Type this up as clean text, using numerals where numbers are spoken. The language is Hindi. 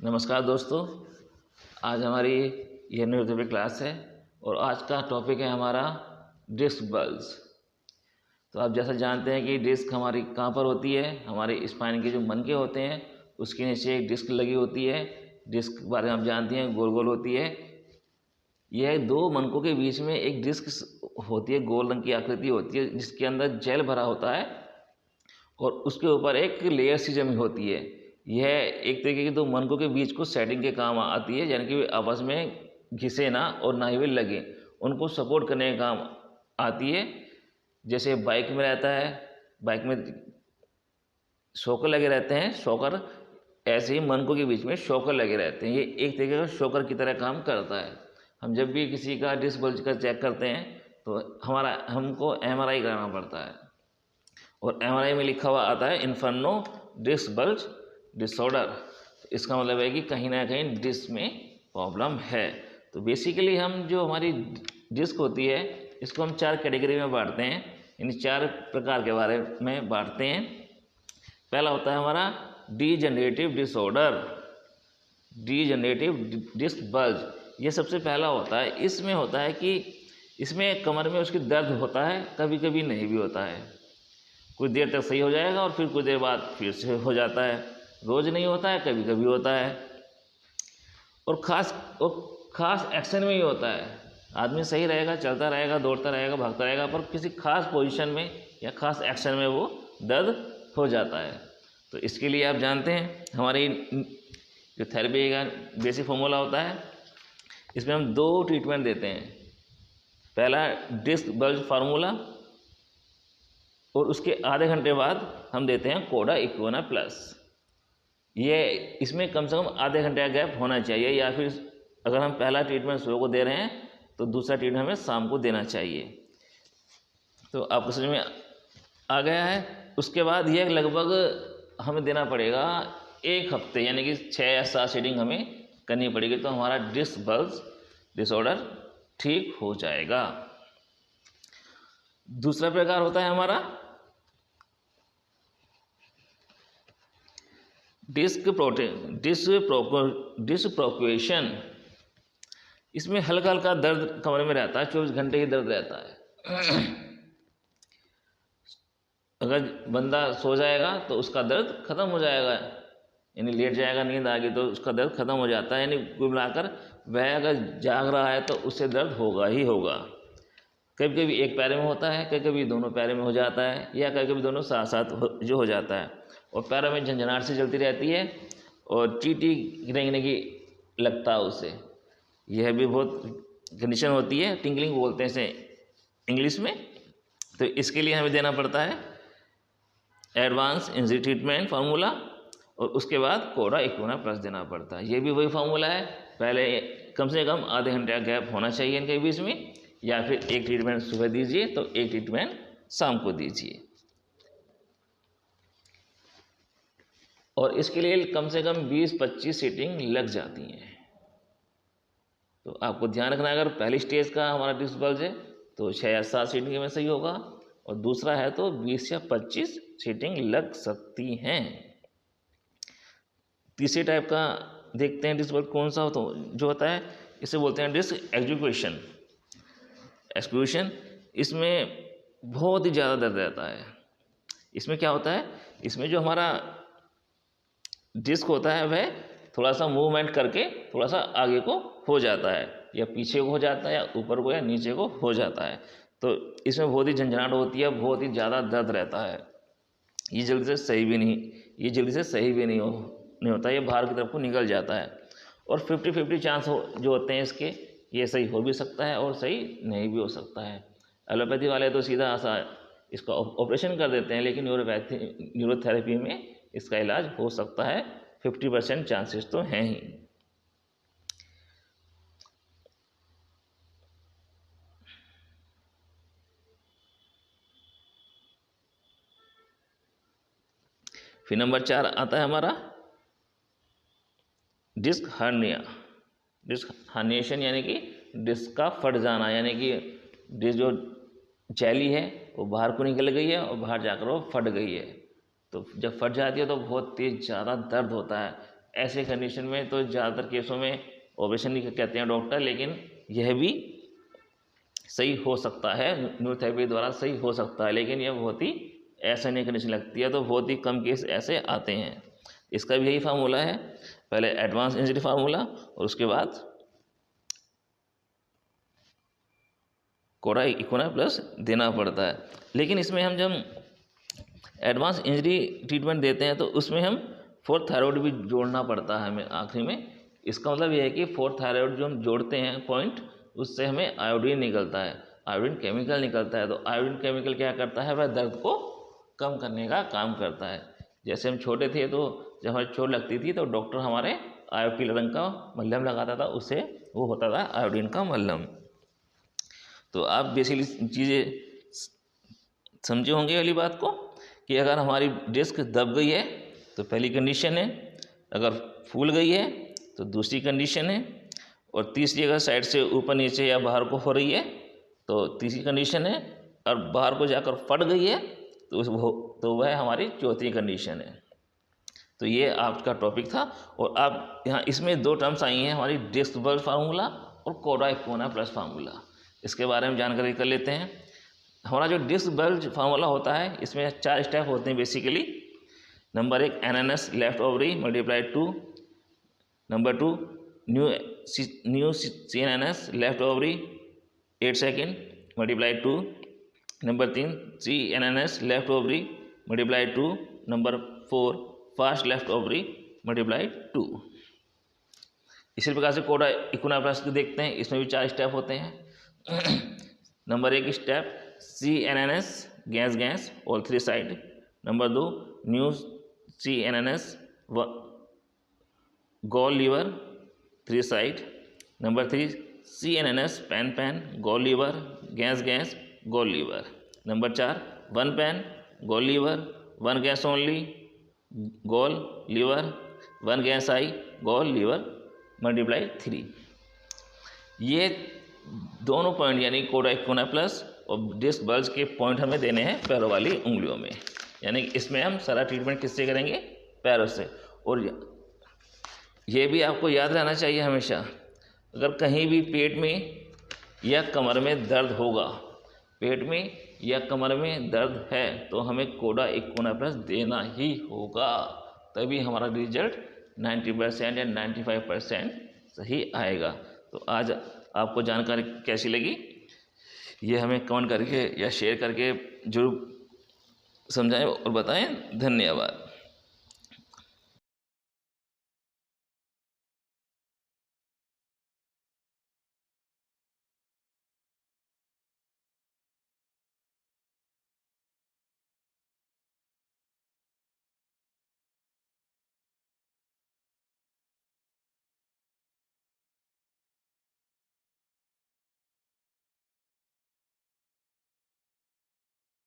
नमस्कार दोस्तों, आज हमारी यह न्यूज़पेपर क्लास है और आज का टॉपिक है हमारा डिस्क बल्ज। तो आप जैसा जानते हैं कि डिस्क हमारी कहाँ पर होती है, हमारे स्पाइन के जो मनके होते हैं उसके नीचे एक डिस्क लगी होती है। डिस्क के बारे में आप जानते हैं, गोल गोल होती है। यह दो मनकों के बीच में एक डिस्क होती है, गोल रंग की आकृति होती है जिसके अंदर जेल भरा होता है और उसके ऊपर एक लेयर सी जमी होती है। यह एक तरीके के दो मनकों के बीच को सेटिंग के काम आती है, यानी कि वे आपस में घिसे ना और ना ही वे लगे, उनको सपोर्ट करने का काम आती है। जैसे बाइक में रहता है, बाइक में शॉकर लगे रहते हैं, शॉकर ऐसे ही मनकों के बीच में शॉकर लगे रहते हैं। ये एक तरीके का शॉकर की तरह काम करता है। हम जब भी किसी का डिस्क बल्ज का चेक करते हैं तो हमको MRI कराना पड़ता है और MRI में लिखा हुआ आता है इन्फर्नो डिस्क बल्ज डिसऑर्डर। इसका मतलब है कि कहीं ना कहीं डिस्क में प्रॉब्लम है। तो बेसिकली हम जो हमारी डिस्क होती है इसको हम 4 कैटेगरी में बांटते हैं, इन 4 प्रकार के बारे में बांटते हैं। पहला होता है हमारा degenerative disorder, degenerative disc bulge. ये सबसे पहला होता है। इसमें होता है कि इसमें कमर में उसकी दर्द होता है, कभी कभी नहीं भी होता है। कुछ देर तक सही हो जाएगा और फिर कुछ देर बाद फिर से हो जाता है। रोज़ नहीं होता है, कभी कभी होता है और ख़ास एक्शन में ही होता है। आदमी सही रहेगा, चलता रहेगा, दौड़ता रहेगा, भागता रहेगा, पर किसी खास पोजीशन में या ख़ास एक्शन में वो दर्द हो जाता है। तो इसके लिए आप जानते हैं हमारी जो थेरेपी का बेसिक फॉर्मूला होता है, इसमें हम 2 ट्रीटमेंट देते हैं। पहला डिस्क बल्ज फार्मूला और उसके आधे घंटे बाद हम देते हैं कोडा इक्विना प्लस। ये इसमें कम से कम आधे घंटे का गैप होना चाहिए, या फिर अगर हम पहला ट्रीटमेंट सुबह को दे रहे हैं तो दूसरा ट्रीटमेंट हमें शाम को देना चाहिए। तो आपको समझ में आ गया है। उसके बाद ये लगभग हमें देना पड़ेगा 1 हफ्ते, यानी कि 6 या 7 सीटिंग हमें करनी पड़ेगी, तो हमारा डिस्क बल्ज डिसऑर्डर ठीक हो जाएगा। दूसरा प्रकार होता है हमारा डिस्क प्रोक्वेशन। इसमें हल्का हल्का दर्द कमरे में रहता है, 24 घंटे ही दर्द रहता है। अगर बंदा सो जाएगा तो उसका दर्द खत्म हो जाएगा, यानी लेट जाएगा, नींद आ गई तो उसका दर्द खत्म हो जाता है। यानी कुल मिलाकर वह अगर जाग रहा है तो उससे दर्द होगा ही होगा। कभी कभी एक पैर में होता है, कभी कभी दोनों पैरों में हो जाता है, या कभी कभी दोनों साथ साथ हो जाता है। और पैरों में झंझनाहट सी चलती रहती है और चींटी गिरने की लगता है उससे। यह भी बहुत कंडीशन होती है, टिंगलिंग बोलते हैं इसे इंग्लिश में। तो इसके लिए हमें देना पड़ता है एडवांस इंजरी ट्रीटमेंट फार्मूला और उसके बाद कोडा इक्विना प्लस देना पड़ता है। ये भी वही फार्मूला है, पहले कम से कम आधे घंटे का गैप होना चाहिए इनके बीच में, या फिर एक ट्रीटमेंट सुबह दीजिए तो एक ट्रीटमेंट शाम को दीजिए। और इसके लिए कम से कम 20-25 सीटिंग लग जाती हैं। तो आपको ध्यान रखना, अगर पहली स्टेज का हमारा डिस्क बल्ज है तो 6 या 7 सीटिंग में सही होगा, और दूसरा है तो 20 या 25 सीटिंग लग सकती हैं। तीसरे टाइप का देखते हैं डिस्क बल्ज कौन सा हो, जो होता है इसे बोलते हैं डिस्क एक्सक्यूशन। इसमें बहुत ही ज़्यादा दर्द रहता है। इसमें क्या होता है, इसमें जो हमारा डिस्क होता है वह थोड़ा सा मूवमेंट करके थोड़ा सा आगे को हो जाता है, या पीछे को हो जाता है, या ऊपर को या नीचे को हो जाता है। तो इसमें बहुत ही झंझनाहट होती है, बहुत ही ज़्यादा दर्द रहता है। ये जल्दी से सही भी नहीं होता, ये बाहर की तरफ को निकल जाता है। और 50-50 चांस जो होते हैं इसके, ये सही हो भी सकता है और सही नहीं भी हो सकता है। एलोपैथी वाले तो सीधा इसका ऑपरेशन कर देते हैं, लेकिन न्यूरोथेरेपी में इसका इलाज हो सकता है। 50% चांसेस तो हैं ही। फिर नंबर 4 आता है हमारा डिस्क हर्निया। डिस्क हर्निएशन यानी कि डिस्क का फट जाना, यानी कि डिस्क जो जैली है वो बाहर को निकल गई है और बाहर जाकर वो फट गई है। तो जब फट जाती है तो बहुत तेज़ ज़्यादा दर्द होता है, ऐसे कंडीशन में तो ज़्यादातर केसों में ऑपरेशन नहीं कहते हैं डॉक्टर, लेकिन यह भी सही हो सकता है, न्यूरोथेरेपी द्वारा सही हो सकता है, लेकिन यह बहुत ही ऐसा नहीं कंडीशन लगती है, तो बहुत ही कम केस ऐसे आते हैं। इसका भी यही फार्मूला है, पहले एडवांस इंजरी फार्मूला और उसके बाद कोडा इक्विना प्लस देना पड़ता है। लेकिन इसमें हम जब एडवांस इंजरी ट्रीटमेंट देते हैं तो उसमें हम 4th थायराइड भी जोड़ना पड़ता है हमें आखिरी में। इसका मतलब यह है कि 4th थायराइड जो हम जोड़ते हैं पॉइंट, उससे हमें आयोडीन निकलता है, आयोडीन केमिकल निकलता है। तो आयोडीन केमिकल क्या करता है, वह दर्द को कम करने का काम करता है। जैसे हम छोटे थे तो जब हमें चोट लगती थी तो डॉक्टर हमारे पीले रंग का मलहम लगाता था, उससे वो होता था आयोडीन का मलहम। तो आप बेसिकली चीज़ें समझे होंगे वाली बात को कि अगर हमारी डिस्क दब गई है तो पहली कंडीशन है, अगर फूल गई है तो दूसरी कंडीशन है, और तीसरी अगर साइड से ऊपर नीचे या बाहर को हो रही है तो तीसरी कंडीशन है, और बाहर को जाकर फट गई है तो वह हमारी चौथी कंडीशन है। तो ये आपका टॉपिक था। और आप यहाँ इसमें 2 टर्म्स आई हैं हमारी, डिस्क बल्ज फार्मूला और कोडा इक्विना प्लस फार्मूला। इसके बारे में जानकारी कर लेते हैं। हमारा जो डिस्क बल्ज फार्मूला होता है इसमें 4 स्टेप होते हैं basically. Number 1 NNS left ovary multiplied 2, number 2 new CNNS left ovary 8 second multiplied 2, number 3 CNNS left ovary multiplied 2, number 4 fast left ovary multiplied 2। इसी प्रकार से कोडा इक्विना प्लस को देखते हैं, इसमें भी 4 स्टेप होते हैं। Number 1 step CNNS gas gas all 3 side, number 2 new CNNS gall liver 3 side, number 3 CNNS pan pan gall liver gas gas gall liver, number 4 1 pan gall liver 1 gas only gall liver 1 gas I gall liver multiply 3। ये दोनों पॉइंट यानी कोडा इक्विना प्लस और डिस्क बल्ज के पॉइंट हमें देने हैं पैरों वाली उंगलियों में, यानी इसमें हम सारा ट्रीटमेंट किससे करेंगे, पैरों से। और ये भी आपको याद रहना चाहिए हमेशा, अगर कहीं भी पेट में या कमर में दर्द होगा, पेट में या कमर में दर्द है तो हमें कोडा इक्विना प्लस देना ही होगा, तभी हमारा रिजल्ट 90% या 95% सही आएगा। तो आज आपको जानकारी कैसी लगी ये हमें कमेंट करके या शेयर करके जरूर समझाएं और बताएं। धन्यवाद।